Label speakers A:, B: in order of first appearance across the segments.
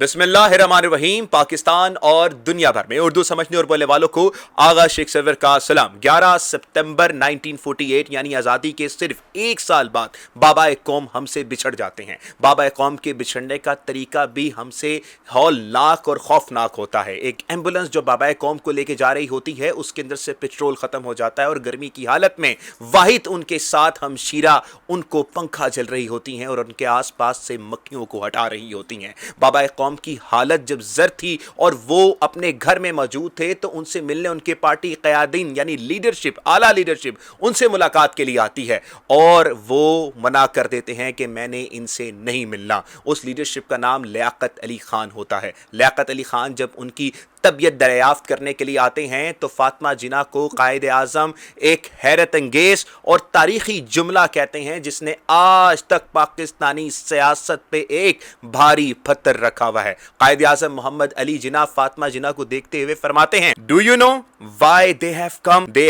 A: बिस्मिल्लाहिर्रहमानिर्रहीम। पाकिस्तान और दुनिया भर में उर्दू समझने और बोलने वालों को आगा शेख सरवर का सलाम। 11 सितंबर 1948 यानी आज़ादी के सिर्फ एक साल बाद बाबा कौम हमसे बिछड़ जाते हैं। बाबा कौम के बिछड़ने का तरीका भी हमसे हौलनाक और खौफनाक होता है। एक एम्बुलेंस जो बाबा कौम को लेके जा रही होती है, उसके अंदर से पेट्रोल ख़त्म हो जाता है और गर्मी की हालत में वाहिद उनके साथ हमशीरा उनको पंखा जल रही होती हैं और उनके आसपास से मक्खियों को हटा रही होती हैं। बाबा कौम की हालत जब जर थी और वो अपने घर में मौजूद थे तो उनसे मिलने उनके पार्टी क़यादीन यानी लीडरशिप, आला लीडरशिप उनसे मुलाकात के लिए आती है और वो मना कर देते हैं कि मैंने इनसे नहीं मिलना। उस लीडरशिप का नाम लियाकत अली खान होता है। लियाकत अली खान जब उनकी तबीयत दरियाफ्त करने के लिए आते हैं तो फातिमा जिन्ना को कायद आज़म एक हैरत अंगेज और तारीखी जुमला कहते हैं जिसने आज तक पाकिस्तानी सियासत पे एक भारी पत्थर रखा हुआ है। कायद आज़म मोहम्मद अली जिन्ना फातिमा जिन्ना को देखते हुए फरमाते हैं, do you know why they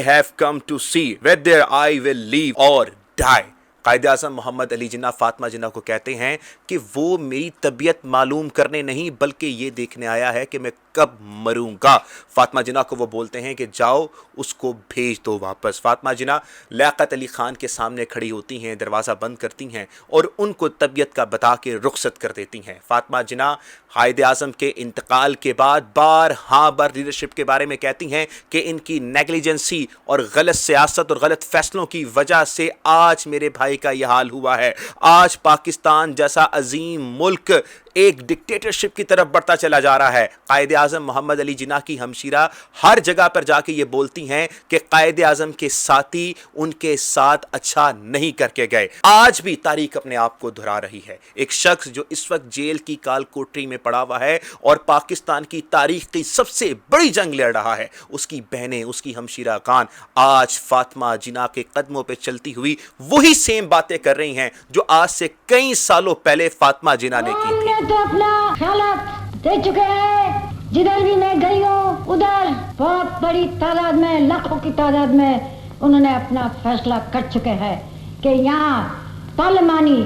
A: have come to see whether I will live or die. Quaid Azam Mohammad Ali Jinnah Fatima Jinnah को कहते हैं कि वो मेरी तबीयत मालूम करने नहीं बल्कि ये देखने आया है कि मैं कब मरूंगा। फातिमा जिन्ना को वो बोलते हैं कि जाओ उसको भेज दो वापस। फातिमा जिन्ना लियाकत अली खान के सामने खड़ी होती हैं, दरवाज़ा बंद करती हैं और उनको तबीयत का बता के रुखसत कर देती हैं। फातिमा जिन्ना कायद आज़म के इंतकाल के बाद बार लीडरशिप के बारे में कहती हैं कि इनकी नेगलिजेंसी और गलत सियासत और गलत फैसलों की वजह से आज मेरे भाई का यह हाल हुआ है। आज पाकिस्तान जैसा अजीम मुल्क एक डिक्टेटरशिप की तरफ बढ़ता चला जा रहा है। कायद आज़म मोहम्मद अली जिन्ना की हमशीरा हर जगह पर जाके ये बोलती हैं कि कायद आज़म के साथी उनके साथ अच्छा नहीं करके गए। आज भी तारीख अपने आप को दोहरा रही है। एक शख्स जो इस वक्त जेल की काल कोठरी में पड़ा हुआ है और पाकिस्तान की तारीख की सबसे बड़ी जंग लड़ रहा है, उसकी बहनें, उसकी हमशीरा खान आज फातिमा जिन्ना के कदमों पे चलती हुई वही सेम बातें कर रही हैं जो आज से कई सालों पहले फातिमा जिन्ना ने की थी।
B: तो अपना ख्यालात दे चुके हैं। जिधर भी मैं गई हूँ उधर बहुत बड़ी तादाद में, लाखों की तादाद में उन्होंने अपना फैसला कर चुके हैं कि यहाँ पार्लिमानी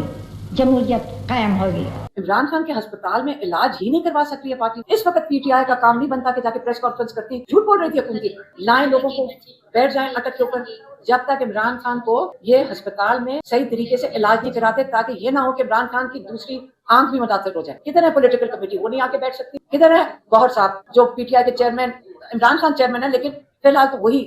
B: जमहूरियत कायम होगी।
C: इमरान खान के अस्पताल में इलाज ही नहीं करवा सकती है पार्टी। इस वक्त पीटीआई का काम नहीं बनता कि जाके प्रेस कॉन्फ्रेंस करती, झूठ बोल रही थी हुकूमती। लाएं लोगों को, बैठ जाएं अटक के ऊपर जब तक इमरान खान को ये अस्पताल में सही तरीके से इलाज नहीं कराते, ताकि ये ना हो कि इमरान खान की दूसरी आंख भी मुतासर हो जाए। किधर है पॉलिटिकल कमेटी? वो नहीं आके बैठ सकती। किधर है गौहर साहब जो पीटीआई के चेयरमैन? इमरान खान चेयरमैन है लेकिन फिलहाल तो वही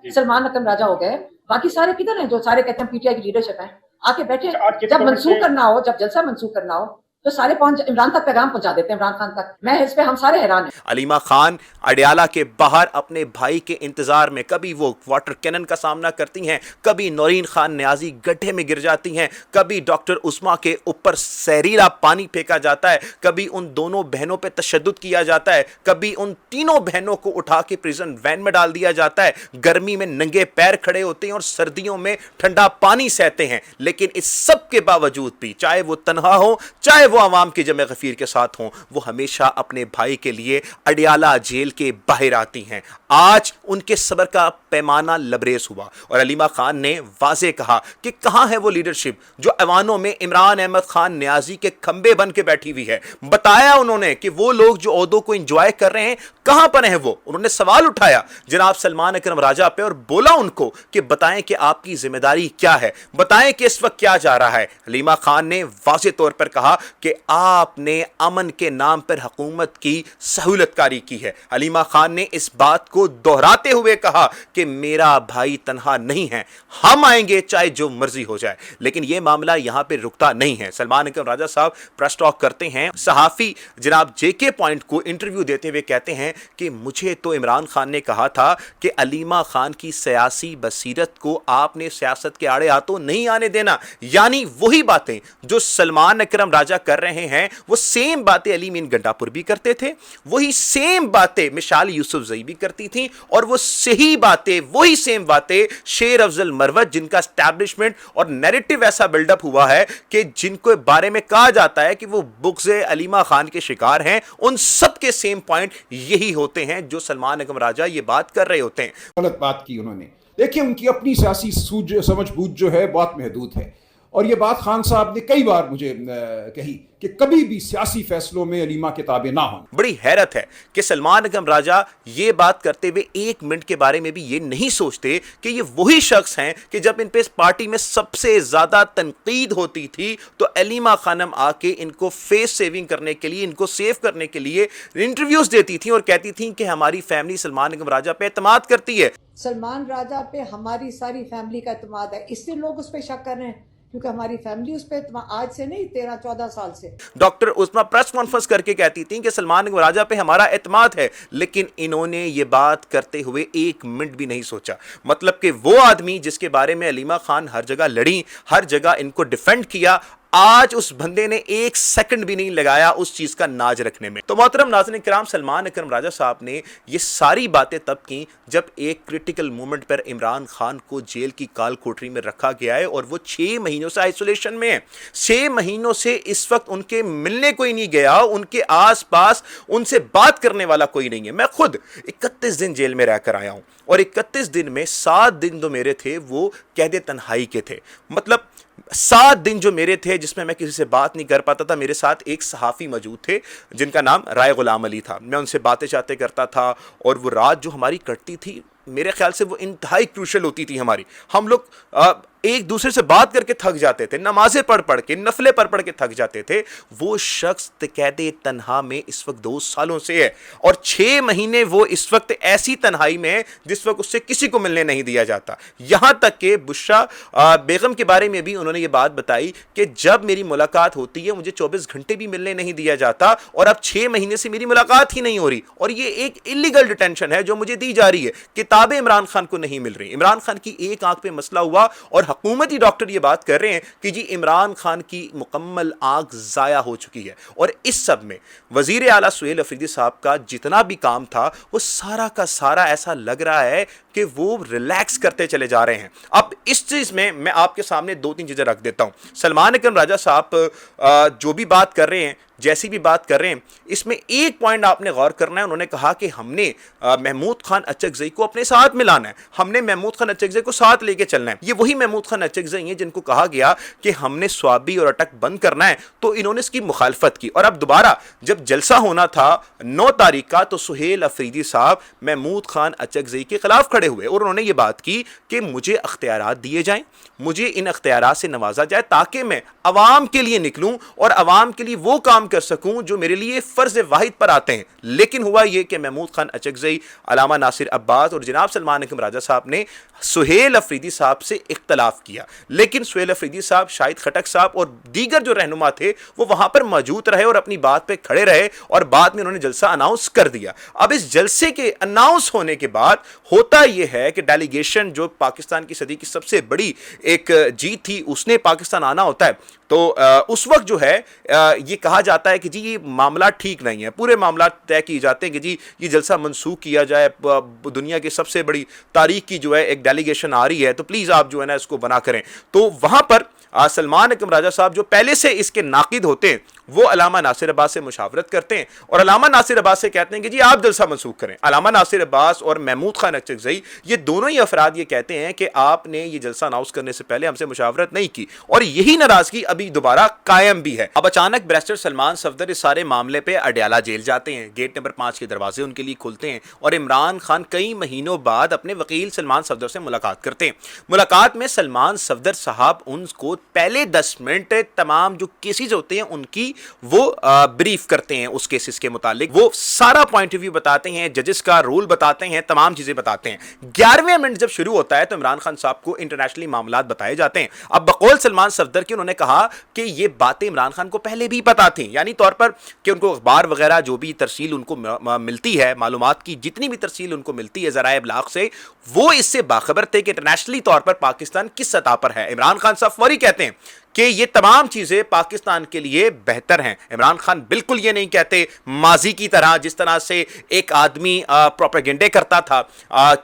C: सलमान अकरम राजा हो गए। बाकी सारे किधर हैं जो सारे कहते हैं पीटीआई की लीडरशिप है? आके बैठे। जब मंसूख करना हो, जब जलसा मंसूख करना हो तो सारे इमरान तक पैगाम पहुंचा देते हैं, इमरान खान तक। मैं इस पे हम सारे हैरान हैं।
A: अलीमा खान अडियाला के बाहर अपने भाई के इंतजार में कभी वो वाटर कैनन का सामना करती हैं, कभी नौरीन खान न्याजी गड्ढे में गिर जाती हैं, कभी डॉक्टर उस्मा के ऊपर जहरीला पानी फेंका जाता है, कभी उन दोनों बहनों पे तशद्दुद किया जाता है, कभी उन तीनों बहनों को उठा के प्रिजन वैन में डाल दिया जाता है। गर्मी में नंगे पैर खड़े होते हैं और सर्दियों में ठंडा पानी सहते हैं। लेकिन इस सब के बावजूद भी, चाहे वो तनहा हो चाहे वो अवाम के जमे गफीर के साथ हों, वो हमेशा अपने भाई के लिए अडियाला जेल के बाहर आती हैं। आज उनके सब्र का पैमाना लबरेज हुआ और अलीमा खान ने वाज़े कहा कि कहां है वो लीडरशिप जो ऐवानों में इमरान अहमद खान न्याजी के खंबे बन के बैठी हुई है। बताया उन्होंने कि वो लोग जो ओहदों को एंजॉय कर रहे हैं कहां पर हैं वो। उन्होंने सवाल उठाया जनाब सलमान अकरम राजा पे और बोला उनको कि बताएं कि आपकी जिम्मेदारी क्या है, बताएं कि इस वक्त क्या जा रहा है। अलीमा खान ने वाज़े तौर पर कहा कि आपने अमन के नाम पर हुकूमत की सहूलतकारी की है। अलीमा खान ने इस बात को दोहराते हुए कहा कि मेरा भाई तन्हा नहीं है, हम आएंगे चाहे जो मर्जी हो जाए। लेकिन यह मामला यहां पे रुकता नहीं है। सलमान अकरम राजा साहब प्रेस टॉक करते हैं। सहाफी जनाब जेके पॉइंट को इंटरव्यू देते हुए कहते हैं कि मुझे तो इमरान खान ने कहा था कि अलीमा खान की सियासी बसीरत को आपने सियासत के आड़े हाथों नहीं आने देना। यानी वही बातें जो सलमान अकरम राजा कर रहे हैं वो सेम बातें अली मीन गंडापुर भी करते थे, वही सेम बातें मिशाल यूसुफजई भी करती थी और वो सही बातें, वही सेम बातें शेर अफजल मरवत, जिनका एस्टैब्लिशमेंट और नैरेटिव ऐसा बिल्डअप हुआ है कि जिनको बारे में कहा जाता है कि वो बुग़्ज़ अलीमा खान के शिकार हैं, उन सब के सेम पॉइंट यही होते हैं जो सलमान अकरम राजा ये बात कर रहे होते हैं।
D: गलत बात की उन्होंने। देखिए उनकी अपनी सियासी समझ बूझ जो है बहुत महदूद है। اور یہ بات خان صاحب نے کئی بار مجھے کہی کہ کبھی بھی سیاسی فیصلوں میں علیمہ کتابیں نہ ہوں.
A: بڑی حیرت ہے کہ سلمان اکرم راجہ یہ بات کرتے ہوئے ایک منٹ کے بارے میں بھی یہ نہیں سوچتے کہ یہ وہی شخص ہیں کہ جب ان پہ اس پارٹی میں سب سے زیادہ تنقید ہوتی تھی تو علیمہ خانم آ کے ان کو فیس سیونگ کرنے کے لیے، ان کو سیو کرنے کے لیے انٹرویوز دیتی تھیں اور کہتی تھیں کہ ہماری فیملی سلمان اکرم راجہ پہ اعتماد کرتی ہے.
E: سلمان راجہ پہ ہماری ساری فیملی کا اعتماد ہے، اس لیے لوگ اس پہ شک کر رہے ہیں کیونکہ ہماری فیملی اس پہ آج سے نہیں 13-14 سال سے.
A: ڈاکٹر عظمیٰ پریس کانفرنس کر کے کہتی تھیں کہ سلمان اکرم راجہ پہ ہمارا اعتماد ہے، لیکن انہوں نے یہ بات کرتے ہوئے ایک منٹ بھی نہیں سوچا. مطلب کہ وہ آدمی جس کے بارے میں علیمہ خان ہر جگہ لڑی، ہر جگہ ان کو ڈیفینڈ کیا، آج اس بندے نے ایک سیکنڈ بھی نہیں لگایا اس چیز کا ناج رکھنے میں. تو محترم ناظرین کرام، سلمان اکرم راجہ صاحب نے یہ ساری باتیں تب کی جب ایک کرٹیکل مومنٹ پر عمران خان کو جیل کی کال کوٹری میں رکھا گیا ہے اور وہ 6 مہینوں سے آئسولیشن میں ہیں. 6 مہینوں سے اس وقت ان کے ملنے کوئی نہیں گیا، ان کے آس پاس ان سے بات کرنے والا کوئی نہیں ہے. میں خود 31 دن جیل میں رہ کر آیا ہوں اور 31 دن میں 7 دن جو میرے تھے وہ قید تنہائی کے تھے. مطلب 7 دن جو میرے تھے جس میں میں کسی سے بات نہیں کر پاتا تھا. میرے ساتھ ایک صحافی موجود تھے جن کا نام رائے غلام علی تھا. میں ان سے باتیں چاہتے کرتا تھا اور وہ رات جو ہماری کٹتی تھی میرے خیال سے وہ انتہائی کروشل ہوتی تھی ہماری. ہم لوگ ایک دوسرے سے بات کر کے تھک جاتے تھے، نمازیں پڑھ کے، نفلیں پڑھ کے تھک جاتے تھے. وہ شخص قید تنہا میں اس وقت 2 سالوں سے ہے اور 6 مہینے وہ اس وقت ایسی تنہائی میں ہے جس وقت اس سے کسی کو ملنے نہیں دیا جاتا. یہاں تک کہ بشرا بیگم کے بارے میں بھی انہوں نے یہ بات بتائی کہ جب میری ملاقات ہوتی ہے مجھے 24 گھنٹے بھی ملنے نہیں دیا جاتا اور اب 6 مہینے سے میری ملاقات ہی نہیں ہو رہی. اور یہ ایک انلیگل ڈیٹینشن ہے جو مجھے دی جا رہی ہے. کتابیں عمران خان کو نہیں مل رہی. عمران خان کی ایک آنکھ پہ مسئلہ ہوا اور حکومتی ڈاکٹر یہ بات کر رہے ہیں کہ جی عمران خان کی مکمل آنکھ ضائع ہو چکی ہے. اور اس سب میں وزیر اعلیٰ سہیل افریدی صاحب کا جتنا بھی کام تھا وہ سارا کا سارا ایسا لگ رہا ہے کہ وہ ریلیکس کرتے چلے جا رہے ہیں. اب اس چیز میں آپ کے سامنے 2-3 چیزیں رکھ دیتا ہوں. سلمان اکرم راجہ صاحب جو بھی بات کر رہے ہیں، جیسی بھی بات کر رہے ہیں، اس میں ایک پوائنٹ آپ نے غور کرنا ہے. انہوں نے کہا کہ ہم نے محمود خان اچکزئی کو اپنے ساتھ ملانا ہے، ہم نے محمود خان اچکزئی کو ساتھ لے کے چلنا ہے. یہ وہی محمود خان اچکزئی ہیں جن کو کہا گیا کہ ہم نے سوابی اور اٹک بند کرنا ہے، تو انہوں نے اس کی مخالفت کی. اور اب دوبارہ جب جلسہ ہونا تھا 9 تاریخ کا تو سہیل افریدی صاحب محمود خان اچکزئی کے خلاف کھڑے ہوئے اور انہوں نے یہ بات کی کہ مجھے اختیارات دیے جائیں، مجھے ان اختیارات سے نوازا جائے تاکہ میں عوام کے لیے نکلوں اور عوام کے لیے وہ کام کر سکوں جو میرے لیے فرض واحد پر آتے ہیں. لیکن ہوا یہ کہ محمود خان اچکزئی، علامہ ناصر عباس اور جناب سلمان اکرم راجہ صاحب نے سہیل افریدی صاحب سے اختلاف کیا. لیکن سہیل افریدی صاحب، شاہد خٹک صاحب اور دیگر جو رہنما تھے وہ وہاں پر موجود رہے اور اپنی بات پہ کھڑے رہے اور بعد میں انہوں نے جلسہ اناؤنس کر دیا. اب اس جلسے کے اناؤنس ہونے کے بعد ہوتا یہ ہے کہ ڈیلیگیشن جو پاکستان کی صدی کی سب سے بڑی ایک جیت تھی اس نے پاکستان آنا ہوتا ہے. تو اس وقت جو ہے یہ کہا جاتا ہے کہ جی یہ معاملات ٹھیک نہیں ہے. پورے معاملات طے کیے جاتے ہیں کہ جی یہ جلسہ منسوخ کیا جائے، دنیا کی سب سے بڑی تاریخ کی جو ہے ایک ڈیلیگیشن آ رہی ہے تو پلیز آپ جو ہے نا اس کو بنا کریں. تو وہاں پر سلمان اکرم راجہ صاحب جو پہلے سے اس کے ناقد ہوتے ہیں وہ علامہ ناصر عباس سے مشاورت کرتے ہیں اور علامہ ناصر عباس سے کہتے ہیں کہ جی آپ جلسہ منسوخ کریں. علامہ ناصر عباس اور محمود خان اچکزئی یہ دونوں ہی افراد یہ کہتے ہیں کہ آپ نے یہ جلسہ اناؤنس کرنے سے پہلے ہم سے مشاورت نہیں کی اور یہی ناراضگی ابھی دوبارہ قائم بھی ہے. اب اچانک بیرسٹر سلمان صفدر اس سارے معاملے پہ اڈیالہ جیل جاتے ہیں. گیٹ نمبر 5 کے دروازے ان کے لیے کھلتے ہیں اور عمران خان کئی مہینوں بعد اپنے وکیل سلمان صفدر سے ملاقات کرتے ہیں. ملاقات میں سلمان صفدر صاحب ان کو پہلے 10 منٹ تمام جو کیسز ہوتے ہیں ان کی وہ بریف کرتے ہیں. اس کیسز کے متعلق وہ سارا پوائنٹ آف ویو بتاتے ہیں، ججز کا رول بتاتے ہیں، تمام چیزیں بتاتے ہیں. 11ویں منٹ جب شروع ہوتا ہے تو عمران خان صاحب کو انٹرنیشنلی معاملات بتائے جاتے ہیں. اب بقول سلمان صفدر کی انہوں نے کہا کہ یہ باتیں عمران خان کو پہلے بھی پتا تھیں، یعنی طور پر کہ ان کو اخبار وغیرہ جو بھی ترسیل ان کو ملتی ہے، معلومات کی جتنی بھی ترسیل ان کو ملتی ہے ذرائع ابلاغ سے، وہ اس سے باخبر تھے کہ انٹرنیشنلی طور پر پاکستان کس سطح پر ہے. عمران خان صاحب فوری کہتے ہیں کہ یہ تمام چیزیں پاکستان کے لیے بہتر ہیں. عمران خان بالکل یہ نہیں کہتے ماضی کی طرح جس طرح سے ایک آدمی پروپیگنڈے کرتا تھا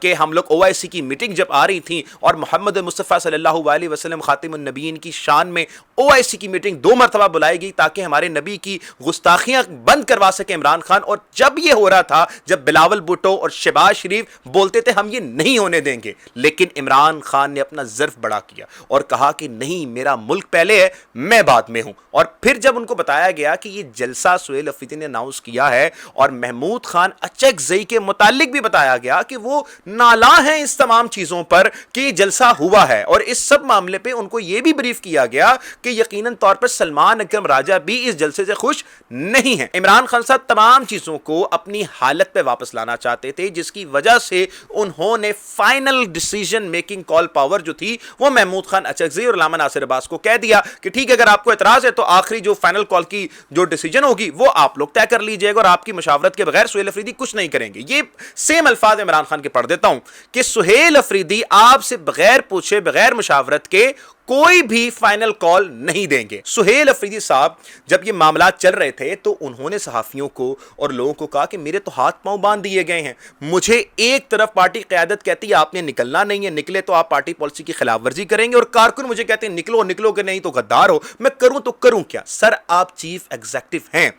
A: کہ ہم لوگ OIC کی میٹنگ جب آ رہی تھیں اور محمد مصطفیٰ صلی اللہ علیہ وسلم خاتم النبیین کی شان میں OIC کی میٹنگ 2 مرتبہ بلائی گئی تاکہ ہمارے نبی کی گستاخیاں بند کروا سکے عمران خان. اور جب یہ ہو رہا تھا، جب بلاول بھٹو اور شہباز شریف بولتے تھے ہم یہ نہیں ہونے دیں گے، لیکن عمران خان نے اپنا ظرف بڑا کیا اور کہا کہ نہیں، میرا ملک पहले है, मैं बाद में हूं। और फिर जब उनको बताया गया कि ये जलसा सुहेल अफरीदी ने अनाउंस किया है और महमूद खान अचकजई के मुतालिक भी बताया गया कि वो नाला हैं इस तमाम चीजों पर कि जलसा हुआ है, और इस सब मामले पे उनको यह भी ब्रीफ किया गया कि यकीनन तौर पर सलमान अकरम राजा भी इस जलसे से खुश नहीं है। इमरान खान साहब तमाम चीजों को अपनी हालत पे वापस लाना चाहते थे, जिसकी वजह से उन्होंने final decision making call power जो थी वो महमूद खान अचकजई और अल्लामा नासिर अब्बास को कह दिया कि ठीक है, अगर आपको एतराज है तो आखिरी जो फाइनल कॉल की जो डिसीजन होगी वो आप लोग तय कर लीजिएगा और आपकी मशावरत के बगैर सुहेल अफरीदी कुछ नहीं करेंगे। ये सेम अल्फाज इमरान खान के पढ़ देता हूं कि सुहेल अफरीदी आपसे बगैर पूछे बगैर मशावरत के कोई भी फाइनल कॉल नहीं देंगे। सुहेल अफरीदी साहब जब ये मामला चल रहे थे तो उन्होंने सहाफियों को और लोगों को कहा कि मेरे तो हाथ पांव बांध दिए गए हैं, मुझे एक तरफ पार्टी क़यादत कहती है आपने निकलना नहीं है, निकले तो आप पार्टी पॉलिसी की खिलाफ वर्जी करेंगे, और कारकुन मुझे कहते हैं निकलो, निकलोगे नहीं तो गद्दार हो, मैं करूं तो करूं क्या। सर आप चीफ एग्जीक्यूटिव हैं,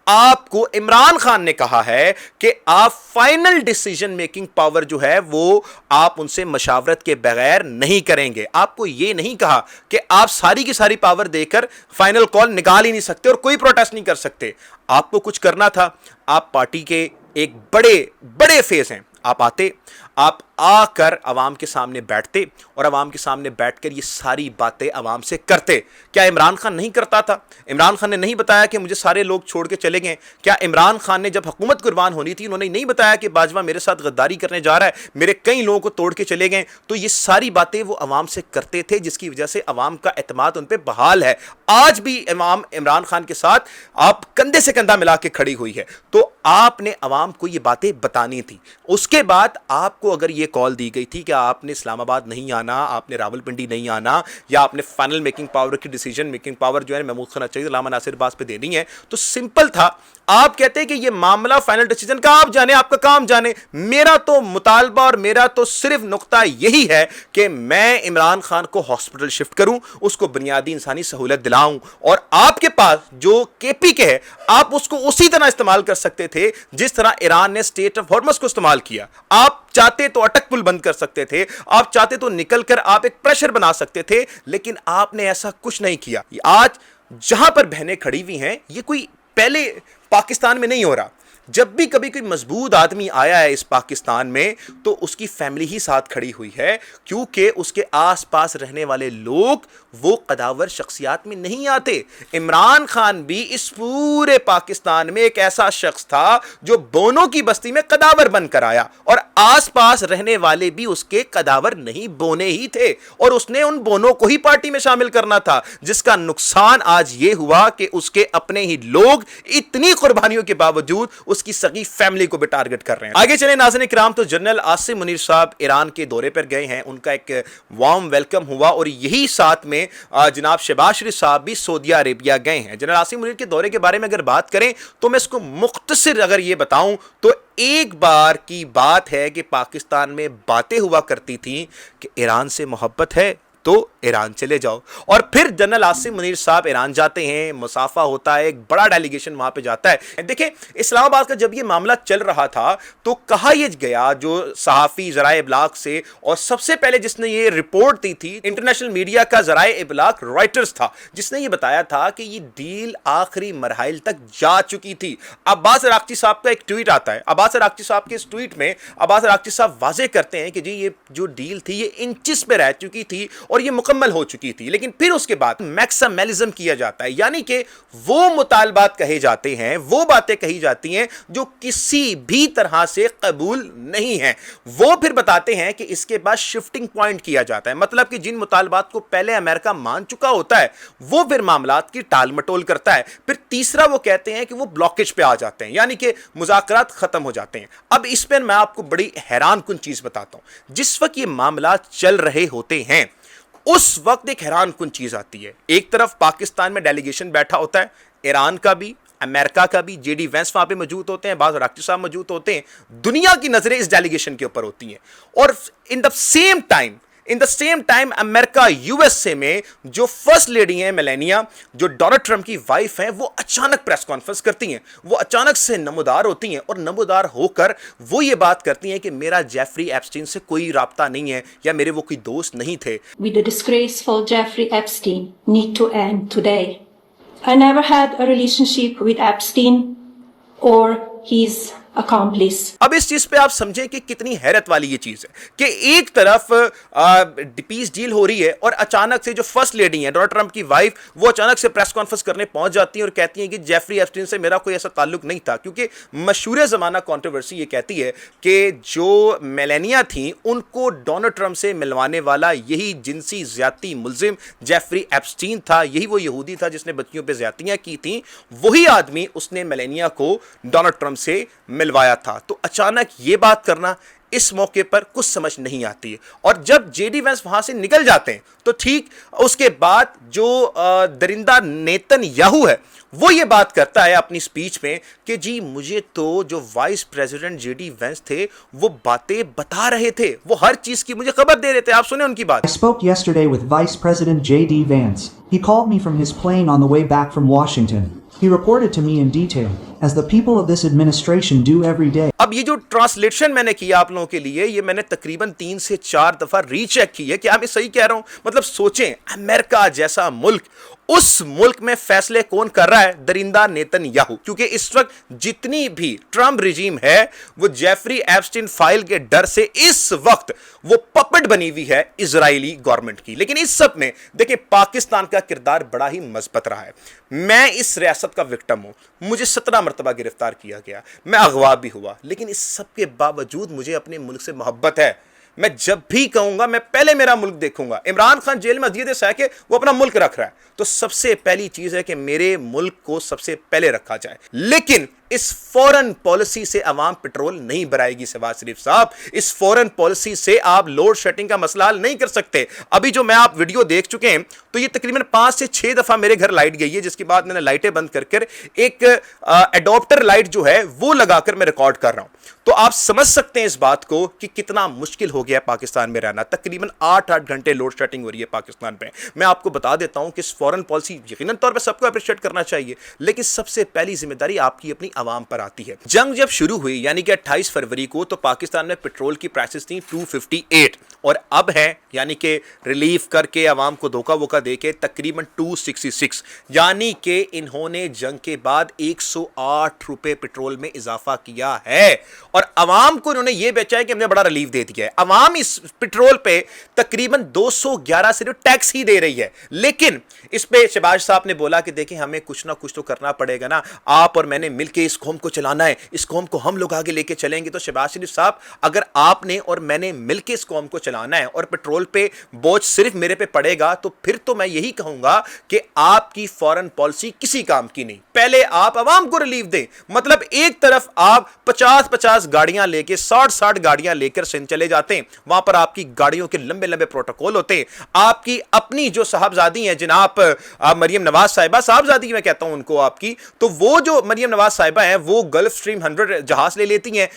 A: आपको इमरान खान ने कहा है कि आप फाइनल डिसीजन मेकिंग पावर जो है वो आप उनसे मशावरत के बगैर नहीं करेंगे। आपको ये नहीं कहा कि आप सारी की सारी पावर देकर फाइनल कॉल निकाल ही नहीं सकते और कोई प्रोटेस्ट नहीं कर सकते। आपको कुछ करना था, आप पार्टी के एक बड़े बड़े फेस हैं, आप आते, आप आकर अवाम के सामने बैठते और अवाम के सामने बैठकर ये सारी बातें अवाम से करते। क्या इमरान खान नहीं करता था? इमरान खान ने नहीं बताया कि मुझे सारे लोग छोड़ के चले गए? क्या इमरान खान ने जब हुकूमत कुर्बान होनी थी उन्होंने नहीं बताया कि बाजवा मेरे साथ गद्दारी करने जा रहा है, मेरे कई लोगों को तोड़ के चले गए? तो ये सारी बातें वो अवाम से करते थे, जिसकी वजह से अवाम का एतमाद उन पर बहाल है। आज भी इमाम इमरान खान के साथ आप कंधे से कंधा मिला के खड़ी हुई है। तो आपने अवाम को ये बातें बतानी थी। उसके बाद आपको अगर ये कॉल दी गई थी कि आपने इस्लामाबाद नहीं आना, आपने रावलपिंडी नहीं आना, या आपने फाइनल मेकिंग पावर की डिसीजन मेकिंग पावर जो है महमूद खान अचकजई अल्लामा नासिर अब्बास पे देनी है, तो सिंपल था, आप कहते हैं कि ये मामला फाइनल डिसीजन का आप जाने, आपका काम जाने। मेरा तो मुतालबा और मेरा तो सिर्फ नुक्ता यही है कि मैं इमरान खान को हॉस्पिटल शिफ्ट करूं, उसको बुनियादी इंसानी सहूलत दिलाऊं, और आपके पास जो केपी के है आप उसको उसी तरह इस्तेमाल कर सकते थे जिस तरह ईरान ने स्टेट ऑफ हॉर्मस को इस्तेमाल किया। आप चाहते तो अटक पुल बंद कर सकते थे, आप चाहते तो निकलकर आप एक प्रेशर बना सकते थे, लेकिन आपने ऐसा कुछ नहीं किया। आज जहां पर बहनें खड़ी हुई हैं, ये कोई पहले पाकिस्तान में नहीं हो रहा। जब भी कभी कोई मजबूत आदमी आया है इस पाकिस्तान में तो उसकी फैमिली ही साथ खड़ी हुई है, क्योंकि उसके आसपास रहने वाले लोग वो कदावर शख्सियात में नहीं आते। इमरान खान भी इस पूरे पाकिस्तान में एक ऐसा शख्स था जो बोनों की बस्ती में कदावर बनकर आया, और आसपास रहने वाले भी उसके कदावर नहीं बोने ही थे, और उसने उन बोनों को ही पार्टी में शामिल करना था, जिसका नुकसान आज ये हुआ कि उसके अपने ही लोग इतनी कुर्बानियों के बावजूद उसकी सगी फैमिली को भी टारगेट कर रहे हैं। आगे चले नाज़रीन किराम, तो जनरल आसिम मुनीर साहब ईरान के दौरे पर गए हैं, उनका एक वार्म वेलकम हुआ, और यही साथ में जनाब शहबाज शरीफ साहब भी सऊदी अरेबिया गए हैं। जनरल आसिम मुनीर के दौरे के बारे में अगर बात करें तो मैं इसको मुख्तसर अगर ये बताऊं तो एक बार की बात है कि पाकिस्तान में बातें हुआ करती थी कि ईरान से मोहब्बत है तो ईरान चले जाओ, और फिर जनरल आसिम मुनीर साहब ईरान जाते हैं, मुसाफा होता है, एक बड़ा डेलीगेशन वहां पे जाता है। देखिए इस्लामाबाद का जब ये मामला चल रहा था तो कहा यह गया जो सहाफ़ी ज़राए इब्लाग से, और सबसे पहले जिसने ये रिपोर्ट दी थी इंटरनेशनल मीडिया का ज़राए इब्लाग रॉयटर्स था, जिसने ये बताया था कि ये डील आखिरी मरहल तक जा चुकी थी। अब्बास अरागची साहब का एक ट्वीट आता है, अब्बास अरागची साहब के इस ट्वीट में अब्बास अरागची साहब वाज़ेह करते हैं कि जी ये जो डील थी ये इंचिस पे रह चुकी थी और ये मुकम्मल हो चुकी थी, लेकिन फिर उसके बाद मैक्सिमलिज्म किया जाता है, यानी कि वो मुतालबात कहे जाते हैं, वो बातें कही जाती हैं जो किसी भी तरह से कबूल नहीं है। वो फिर बताते हैं कि इसके बाद शिफ्टिंग पॉइंट किया जाता है, मतलब कि जिन मुतालबात को पहले अमेरिका मान चुका होता है वो फिर मामलात की टाल मटोल करता है। फिर तीसरा वो कहते हैं कि वो ब्लॉकेज पे आ जाते हैं, यानी कि मुज़ाकरात खत्म हो जाते हैं। अब इस पर मैं आपको बड़ी हैरान कुन चीज बताता हूं। जिस वक्त ये मामला चल रहे होते हैं उस वक्त एक हैरान कुन चीज आती है। एक तरफ पाकिस्तान में डेलीगेशन बैठा होता है, ईरान का भी, अमेरिका का भी, जेडी वेंस वहां पे मौजूद होते हैं, बाज़ अरागची साहब मौजूद होते हैं, दुनिया की नजरें इस डेलीगेशन के ऊपर होती हैं, और in the same time in the same time America USA में जो फर्स्ट लेडी हैं मेलानिया, जो डोनाल्ड ट्रंप की वाइफ हैं, वो अचानक प्रेस कॉन्फ्रेंस करती हैं, वो अचानक से नमोदार होती हैं और नमोदार होकर वो ये बात करती हैं कि मेरा जेफरी एप्स्टीन से कोई राब्ता नहीं है या मेरे वो कोई दोस्त नहीं थे.
F: With the disgraceful Jeffrey Epstein need to end today. I never had a relationship with Epstein or his accomplice.
A: अब इस चीज पे आप समझें कि कितनी हैरत वाली ये चीज है कि एक तरफ पीस डील हो रही है और अचानक से जो फर्स्ट लेडी है डोनाल्ड ट्रंप की वाइफ, वो अचानक से प्रेस कॉन्फ्रेंस करने पहुंच जाती है और कहती हैं कि जेफरी एप्स्टीन से मेरा कोई ऐसा ताल्लुक नहीं था, क्योंकि मशहूर जमाना कंट्रोवर्सी ये कहती है कि जो मेलानिया थी उनको डोनाल्ड ट्रंप से मिलवाने वाला यही जिनसी ज्यादती मुलजिम जेफरी एप्स्टीन था, यही वो यहूदी था जिसने बच्चियों पे ज्यादतियां की थी, वही आदमी उसने मेलानिया को डोनाल्ड ट्रंप से मिलवाया था. तो अचानक ये बात करना इस मौके पर कुछ समझ नहीं आती है. और जब जेडी वेंस वहां से निकल जाते हैं तो ठीक उसके बाद जो दरिंदा नेतन्याहू है वो ये बात करता है अपनी स्पीच में कि जी मुझे तो जो वाइस प्रेसिडेंट जेडी वेंस थे वो बातें बता रहे थे, वो हर चीज की मुझे खबर दे रहे थे. आप सुने उनकी बात.
G: I spoke yesterday with Vice President J.D. Vance. He called me from his plane on the way back from Washington. He reported to me in detail, as the people of this administration do every day.
A: अब ये जो translation मैंने किया आप लोगों के लिए, ये मैंने तकरीबन 3 से 4 दफा रीचेक की है कि मैं सही कह रहा हूं. मतलब सोचें, अमेरिका जैसा मुल्क, उस मुल्क में फैसले कौन कर रहा है? दरिंदा नेतन्याहू. क्योंकि इस वक्त जितनी भी ट्रंप रिजीम है वो जेफरी एप्स्टीन फाइल के डर से इस वक्त वो पपेट बनी हुई है इजरायली गवर्नमेंट की. लेकिन इस सब में देखिए पाकिस्तान का किरदार बड़ा ही मजबूत रहा है. मैं इस रियासत का विक्टिम हूं, मुझे 17 मरतबा गिरफ्तार किया गया, मैं अगवा भी हुआ, लेकिन इस सब के बावजूद मुझे अपने मुल्क से मोहब्बत है. मैं जब भी कहूंगा मैं पहले मेरा मुल्क देखूंगा. इमरान खान जेल में अजीयत सह के वो अपना मुल्क रख रहा है, तो सबसे पहली चीज है कि मेरे मुल्क को सबसे पहले रखा जाए. लेकिन इस फॉरेन पॉलिसी से अवाम पेट्रोल नहीं भराएगी शहबाज शरीफ साहब. इस फॉरेन पॉलिसी से आप लोड शेडिंग का मसला हल नहीं कर सकते. अभी जो मैं आप वीडियो देख चुके हैं तो ये तकरीबन 5 से 6 दफा मेरे घर लाइट गई है, जिसके बाद मैंने लाइटें बंद कर एक एडॉप्टर लाइट जो है वो लगाकर मैं रिकॉर्ड कर रहा हूं. तो आप समझ सकते हैं इस बात को कि कितना मुश्किल हो गया पाकिस्तान में रहना. तकरीबन 8-8 घंटे लोड शेडिंग हो रही है पाकिस्तान में. मैं आपको बता देता हूं कि इस फॉरेन पॉलिसी यकीनन तौर पर सबको अप्रिशिएट करना चाहिए, लेकिन सबसे पहली जिम्मेदारी आपकी अपनी आवाम पर आती है. जंग जब शुरू हुई यानी कि 28 फरवरी को, तो पाकिस्तान में पेट्रोल की प्राइसेस थी 258 और अब है यानी कि रिलीफ करके आवाम को धोखा वोखा देके तकरीबन 266. यानी कि इन्होंने जंग के बाद 108 रुपए पेट्रोल में इजाफा किया है और आवाम को इन्होंने यह बेचा है कि हमने बड़ा रिलीफ दे दिया है. आवाम इस पेट्रोल पे तकरीबन 211 सिर्फ टैक्स ही दे रही है. लेकिन इस पे शहबाज साहब ने बोला कि देखें हमें कुछ ना कुछ तो करना पड़ेगा ना, आप और मैंने मिलकर इस कौम को चलाना है, इस कौम को हम लोग आगे लेके चलेंगे. तो शहबाज शरीफ साहब, अगर आपने और मैंने मिलकर इस कौम को चलाना है और पेट्रोल पे बोझ सिर्फ मेरे पे पड़ेगा, तो फिर तो मैं यही कहूंगा कि आपकी फॉरेन पॉलिसी किसी काम की नहीं. पहले आप आवाम को रिलीफ दें. मतलब एक तरफ आप 50-50 गाड़ियां लेके 60-60 गाड़ियां लेकर सिंध चले जाते हैं, वहां पर आपकी गाड़ियों के लंबे लंबे प्रोटोकॉल होते हैं. आपकी अपनी जो साहबजादी हैं जनाब मरियम नवाज साहिबा, साहबजादी मैं कहता हूं उनको आपकी, तो वो जो मरियम नवाज साहिबा हैं वो गल्फ स्ट्रीम 100 जहाज ले लेती हैं,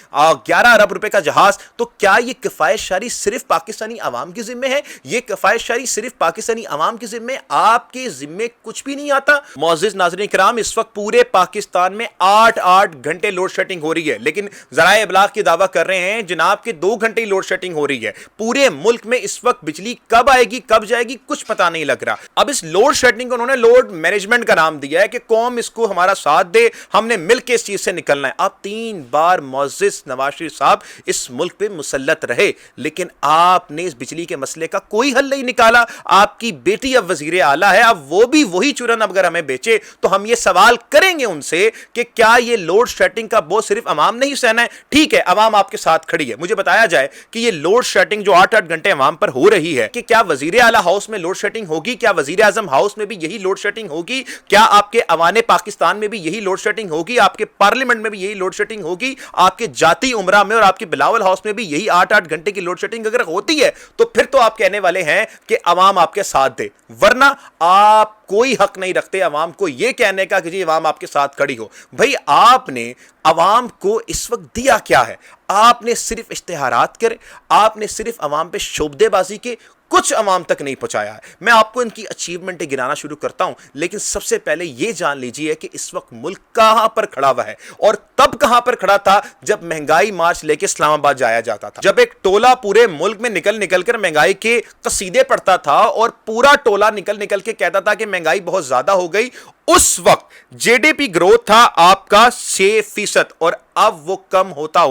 A: 11 अरब रुपए का जहाज. तो क्या ये किफायतशारी सिर्फ पाकिस्तानी आवाम के जिम्मे है? ये किफायतशारी सिर्फ पाकिस्तानी आवाम के जिम्मे, आपके जिम्मे कुछ भी नहीं आता. मौजूद नाज़रीन किराम, इस वक्त पूरे पाकिस्तान में 8-8 घंटे लोड शेडिंग हो रही है, लेकिन ज़राए इब्लाग की दावा कर रहे हैं जनाब के 2 घंटे ही लोड शेडिंग हो रही है. पूरे मुल्क में इस वक्त बिजली कब आएगी कब जाएगी कुछ पता नहीं लग रहा. अब इस लोड शेडिंग को उन्होंने लोड मैनेजमेंट का नाम दिया है कि कौम इसको हमारा साथ दे, हमने मिलकर इस चीज से निकलना है. अब 3 बार मौजूद नवाज शरीफ साहब इस मुल्क पे मुसल्लत रहे, लेकिन आपने इस बिजली के मसले का कोई हल नहीं निकाला. आपकी बेटी अब वजीर आला है, अब वो भी वही चुरन अगर हमें बेचे तो हम ये सवाल करेंगे उनसे कि क्या ये लोड शेडिंग का बोझ सिर्फ अवाम नहीं सहना है? ठीक है, अवाम आपके साथ खड़ी है. मुझे बताया जाए कि ये लोड शेडिंग जो 8-8 घंटे अवाम पर हो रही है, कि क्या वजीर आला हाउस में लोड शेडिंग होगी? क्या वजीर आजम हाउस में भी यही लोड शेडिंग होगी? क्या आपके अवाने पाकिस्तान में भी यही लोड शेडिंग होगी? आपके पार्लियामेंट में भी यही लोड शेडिंग होगी? आपके जाती उमरा में और आपके बिलावल हाउस में भी यही 8-8 घंटे की लोड शेडिंग अगर होती है तो फिर तो आप कहने वाले हैं कि अवाम आपके साथ दे, वरना आप कोई हक नहीं रखते अवाम को यह कहने का कि जी अवाम आपके साथ खड़ी हो. भाई आपने अवाम को इस वक्त दिया क्या है? آپ نے صرف اشتہارات کرے, آپ نے صرف عوام پہ شعبدے بازی کے, کچھ عوام تک نہیں پہنچایا ہے. میں آپ کو ان کی اچیومنٹیں گنانا شروع کرتا ہوں, لیکن سب سے پہلے یہ جان لیجئے کہ اس وقت ملک کہاں پر کھڑا ہوا ہے, اور تب کہاں پر کھڑا تھا جب مہنگائی مارچ لے کے اسلام آباد جایا جاتا تھا, جب ایک ٹولہ پورے ملک میں نکل کر مہنگائی کے قصیدے پڑھتا تھا, اور پورا ٹولہ نکل کے کہتا تھا کہ مہنگائی بہت زیادہ ہو گئی. اس وقت جے ڈی پی گروتھ تھا آپ کا 6%, اور اب وہ کم ہوتا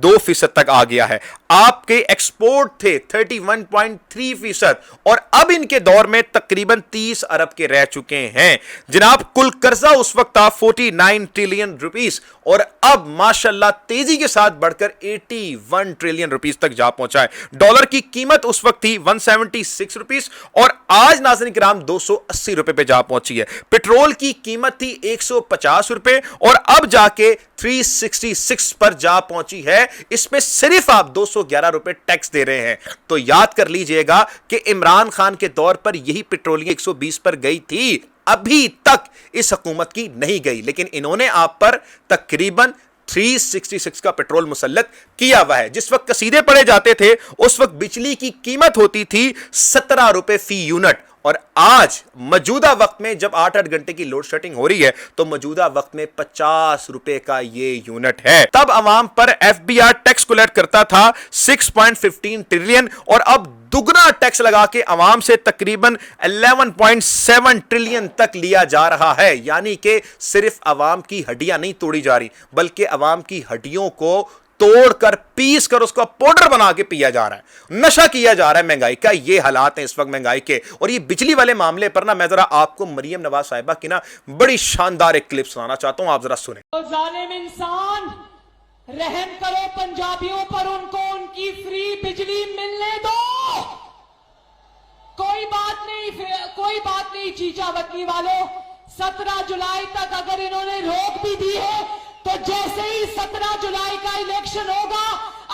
A: 2% تک آ گیا ہے. آپ کے ایکسپورٹ تھے 31.3%, اور اب ان کے دور میں تقریباً 30 ارب کے رہ چکے ہیں. جناب کل قرضہ اس وقت تھا 49 ٹریلین روپیز, اور اب ماشاءاللہ تیزی کے ساتھ بڑھ کر 81 ٹریلین روپیز تک جا پہنچا ہے. ڈالر کی قیمت اس وقت تھی 176 روپیز, اور آج ناظرین کرام 280 روپے پہ جا پہنچی ہے. پیٹرول کی قیمت تھی 150 روپے, اور اب جا کے 366 پر جا پہنچی ہے. اس میں صرف آپ 211 روپے ٹیکس دے رہے ہیں. تو یاد کر لیجئے گا کہ عمران خان کے دور پر یہی پیٹرول 120 پر گئی تھی, ابھی تک اس حکومت کی نہیں گئی, لیکن انہوں نے آپ پر تقریباً 366 کا پیٹرول مسلط کیا ہوا ہے. جس وقت قصیدے پڑے جاتے تھے اس وقت بجلی کی قیمت ہوتی تھی 17 روپے فی یونٹ, اور آج موجودہ وقت میں جب 8 گھنٹے کی لوڈ شیڈنگ ہو رہی ہے تو موجودہ وقت میں 50 روپے کا یہ یونٹ ہے. تب عوام پر F B R tax collect کرتا تھا 6.15 ٹریلین, اور اب دگنا ٹیکس لگا کے عوام سے تقریباً 11.7 ٹریلین تک لیا جا رہا ہے. یعنی کہ صرف عوام کی ہڈیاں نہیں توڑی جا رہی, بلکہ عوام کی ہڈیوں کو توڑ کر پیس کر اس کو پاؤڈر بنا کے پیا جا رہا ہے, نشہ کیا جا رہا ہے مہنگائی کا. یہ حالات ہیں اس وقت مہنگائی کے. اور یہ بجلی والے معاملے پر نا میں ذرا آپ کو مریم نواز صاحبہ کی نا بڑی شاندار ایک کلپ سنانا چاہتا ہوں, آپ ذرا سنیں.
H: ظالم انسان, رحم کرو پنجابیوں پر, ان کو ان کی فری بجلی ملنے دو. کوئی بات نہیں چیچا وطنی والوں, 17 جولائی تک اگر انہوں نے روک بھی دی ہے تو جیسے ہی 17 جولائی کا الیکشن ہوگا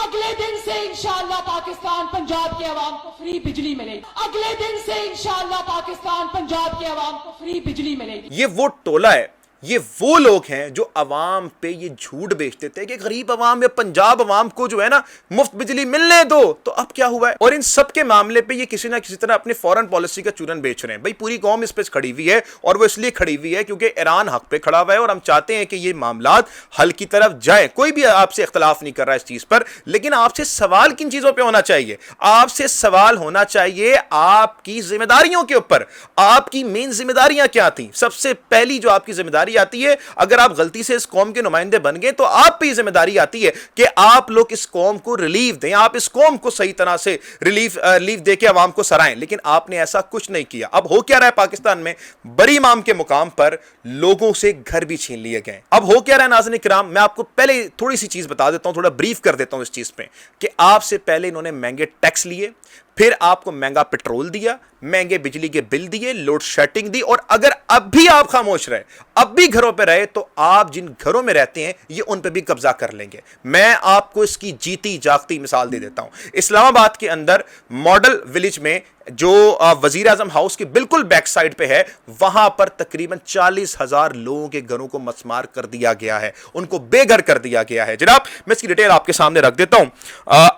H: اگلے دن سے انشاءاللہ پاکستان پنجاب کے عوام کو فری بجلی ملے گی. اگلے دن سے انشاءاللہ پاکستان پنجاب کے عوام کو فری بجلی ملے گی.
A: یہ وہ ٹولہ ہے, یہ وہ لوگ ہیں جو عوام پہ یہ جھوٹ بیچتے تھے کہ غریب عوام یا پنجاب عوام کو جو ہے نا مفت بجلی ملنے دو. تو اب کیا ہوا ہے, اور ان سب کے معاملے پہ یہ کسی نہ کسی طرح اپنی فورن پالیسی کا چورن بیچ رہے ہیں. بھائی پوری قوم اس پہ کھڑی ہوئی ہے, اور وہ اس لیے کھڑی ہوئی ہے کیونکہ ایران حق پہ کھڑا ہوا ہے, اور ہم چاہتے ہیں کہ یہ معاملات حل کی طرف جائیں. کوئی بھی آپ سے اختلاف نہیں کر رہا اس چیز پر, لیکن آپ سے سوال کن چیزوں پہ ہونا چاہیے؟ آپ سے سوال ہونا چاہیے آپ کی ذمہ داریوں کے اوپر. آپ کی مین ذمہ داریاں کیا تھیں؟ سب سے پہلی جو آپ کی ذمہ داری آتی ہے, اگر آپ غلطی سے اس قوم کے نمائندے بن گئے تو آپ پہ یہ ذمہ داری آتی ہے کہ آپ لوگ اس قوم کو ریلیف دیں, آپ اس قوم کو صحیح طرح سے ریلیف دے کے عوام کو سرائیں. لیکن آپ نے ایسا کچھ نہیں کیا. اب ہو کیا رہا ہے پاکستان میں, بڑی امام کے مقام پر لوگوں سے گھر بھی چھین لیے گئے. اب ہو کیا رہا ہے ناظرین کرام, میں آپ کو پہلے تھوڑی سی چیز بتا دیتا ہوں, تھوڑا بریف کر دیتا ہوں اس چیز پہ, کہ آپ سے پہلے انہوں نے مہنگے ٹیکس لیے, پھر آپ کو مہنگا پیٹرول دیا, مہنگے بجلی کے بل دیے, لوڈ شیڈنگ دی, اور اگر اب بھی آپ خاموش رہے, اب بھی گھروں پہ رہے, تو آپ جن گھروں میں رہتے ہیں یہ ان پہ بھی قبضہ کر لیں گے. میں آپ کو اس کی جیتی جاگتی مثال دے دیتا ہوں. اسلام آباد کے اندر ماڈل ولیج میں جو وزیر اعظم ہاؤس کی بالکل بیک سائڈ پہ ہے, وہاں پر تقریباً 40,000 لوگوں کے گھروں کو مسمار کر دیا گیا ہے, ان کو بے گھر کر دیا گیا ہے. جناب میں اس کی ڈیٹیل آپ کے سامنے رکھ دیتا ہوں.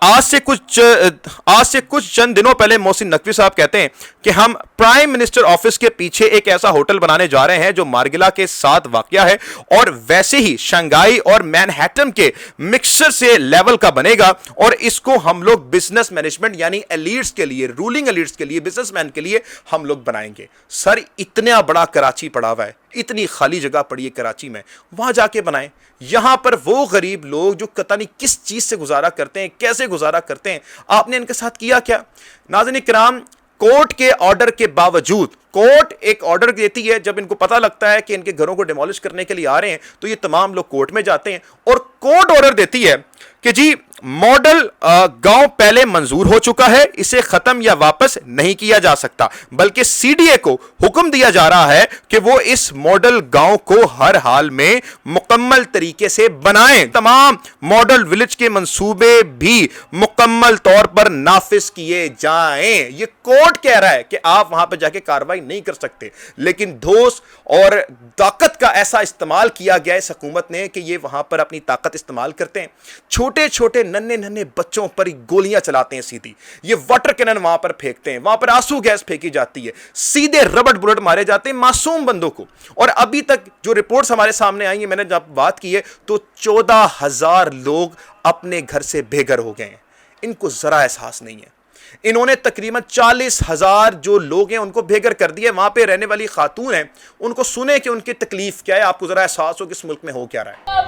A: آج سے کچھ چند دنوں پہلے محسن نقوی صاحب کہتے ہیں کہ ہم پرائم منسٹر آفس کے پیچھے ایک ایسا ہوٹل بنانے جا رہے ہیں جو مارگلا کے ساتھ واقع ہے, اور ویسے ہی شنگھائی اور مینہٹن کے مکسچر سے لیول کا بنے گا, اور اس کو ہم لوگ بزنس مینجمنٹ یعنی ایلیٹس کے لیے, رولنگ ایلیٹس کے لیے, بزنس مین کے لیے ہم لوگ بنائیں گے. سر اتنا بڑا کراچی پڑا ہوا ہے, اتنی خالی جگہ پڑی ہے کراچی میں, وہاں جا کے بنائیں. یہاں پر وہ غریب لوگ جو قطع نہیں کس چیز سے گزارا کرتے ہیں, کیسے گزارا کرتے ہیں, آپ نے ان کے ساتھ کیا کیا؟ ناظرین کرام, کورٹ کے آرڈر کے باوجود, کورٹ ایک آرڈر دیتی ہے, جب ان کو پتہ لگتا ہے کہ ان کے گھروں کو ڈیمولش کرنے کے لیے آ رہے ہیں تو یہ تمام لوگ کورٹ میں جاتے ہیں, اور کورٹ آرڈر دیتی ہے کہ جی ماڈل گاؤں پہلے منظور ہو چکا ہے, اسے ختم یا واپس نہیں کیا جا سکتا, بلکہ سی ڈی اے کو حکم دیا جا رہا ہے کہ وہ اس ماڈل گاؤں کو ہر حال میں مکمل طریقے سے بنائیں. تمام ماڈل ولیج کے منصوبے بھی مکمل طور پر نافذ کیے جائیں. یہ کورٹ کہہ رہا ہے کہ آپ وہاں پہ جا کے کاروائی نہیں کر سکتے, لیکن ڈھوس اور طاقت کا ایسا استعمال کیا گیا اس حکومت نے کہ یہ وہاں پر اپنی طاقت استعمال کرتے ہیں. چھوٹی چھوٹے چھوٹے ننھے ننھے بچوں پر گولیاں چلاتے ہیں سیدھی. یہ واٹر کینن وہاں پر پھینکتے ہیں, وہاں پر آنسو گیس پھینکی جاتی ہے, سیدھے ربڑ بلٹ مارے جاتے ہیں معصوم بندوں کو. اور ابھی تک جو رپورٹس ہمارے سامنے آئی ہیں, میں نے جب بات کی ہے تو 14,000 لوگ اپنے گھر سے بے گھر ہو گئے ہیں. ان کو ذرا احساس نہیں ہے. انہوں نے تقریباً 40,000 جو لوگ ہیں ان کو بے گھر کر دیا. وہاں پہ رہنے والی خاتون ہیں, ان کو سنیں کہ ان کی تکلیف کیا ہے, آپ کو ذرا احساس ہو کہ اس ملک میں ہو کیا رہا ہے.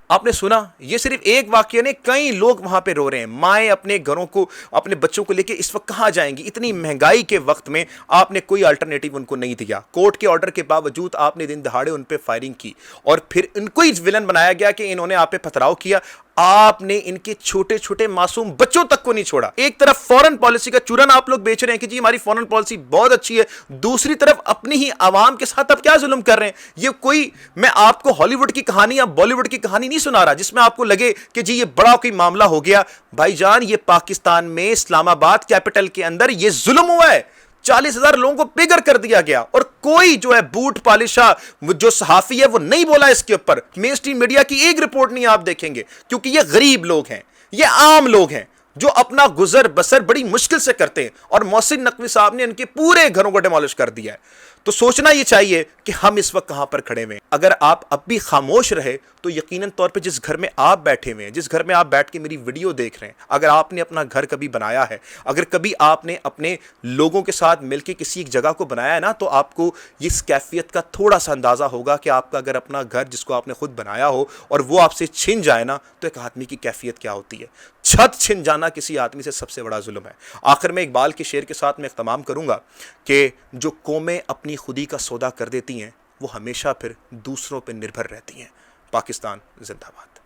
A: آپ نے سنا, یہ صرف ایک واقعہ نہیں, کئی لوگ وہاں پہ رو رہے ہیں. مائیں اپنے گھروں کو, اپنے بچوں کو لے کے اس وقت کہاں جائیں گی؟ اتنی مہنگائی کے وقت میں آپ نے کوئی الٹرنیٹیو ان کو نہیں دیا. کورٹ کے آرڈر کے باوجود آپ نے دن دہاڑے ان پہ فائرنگ کی, اور پھر ان کو ہی ولن بنایا گیا کہ انہوں نے آپ پہ پتھراؤ کیا. آپ نے ان کے چھوٹے چھوٹے معصوم بچوں تک کو نہیں چھوڑا. ایک طرف فورن پالیسی کا چورن آپ لوگ بیچ رہے ہیں کہ جی ہماری فورن پالیسی بہت اچھی ہے, دوسری طرف اپنی ہی عوام کے ساتھ اب کیا ظلم کر رہے ہیں. یہ کوئی, میں آپ کو ہالی ووڈ کی کہانی یا بالی ووڈ کی کہانی نہیں سنا رہا جس میں آپ کو لگے کہ جی یہ بڑا کوئی معاملہ ہو گیا. بھائی جان, یہ پاکستان میں اسلام آباد کیپٹل کے اندر یہ ظلم ہوا ہے. 40,000 لوگوں کو بے گھر کر دیا گیا, اور کوئی جو ہے بوٹ پالشا جو صحافی ہے وہ نہیں بولا اس کے اوپر. مین اسٹریم میڈیا کی ایک رپورٹ نہیں آپ دیکھیں گے, کیونکہ یہ غریب لوگ ہیں, یہ عام لوگ ہیں جو اپنا گزر بسر بڑی مشکل سے کرتے ہیں, اور محسن نقوی صاحب نے ان کے پورے گھروں کو ڈیمالش کر دیا ہے. تو سوچنا یہ چاہیے کہ ہم اس وقت کہاں پر کھڑے ہوئے ہیں. اگر آپ اب بھی خاموش رہے تو یقیناً طور پہ جس گھر میں آپ بیٹھے ہوئے ہیں, جس گھر میں آپ بیٹھ کے میری ویڈیو دیکھ رہے ہیں, اگر آپ نے اپنا گھر کبھی بنایا ہے, اگر کبھی آپ نے اپنے لوگوں کے ساتھ مل کے کسی ایک جگہ کو بنایا ہے نا, تو آپ کو اس کیفیت کا تھوڑا سا اندازہ ہوگا کہ آپ کا اگر اپنا گھر جس کو آپ نے خود بنایا ہو اور وہ آپ سے چھن جائے نا, تو ایک آدمی کی کیفیت کیا ہوتی ہے. چھت چھن جانا کسی آدمی سے سب سے بڑا ظلم ہے. آخر میں اقبال کے شعر کے ساتھ میں اختتام کروں گا کہ جو قومیں اپنی خودی کا سودا کر دیتی ہیں وہ ہمیشہ پھر دوسروں پہ نربھر رہتی ہیں. پاکستان زندہ باد.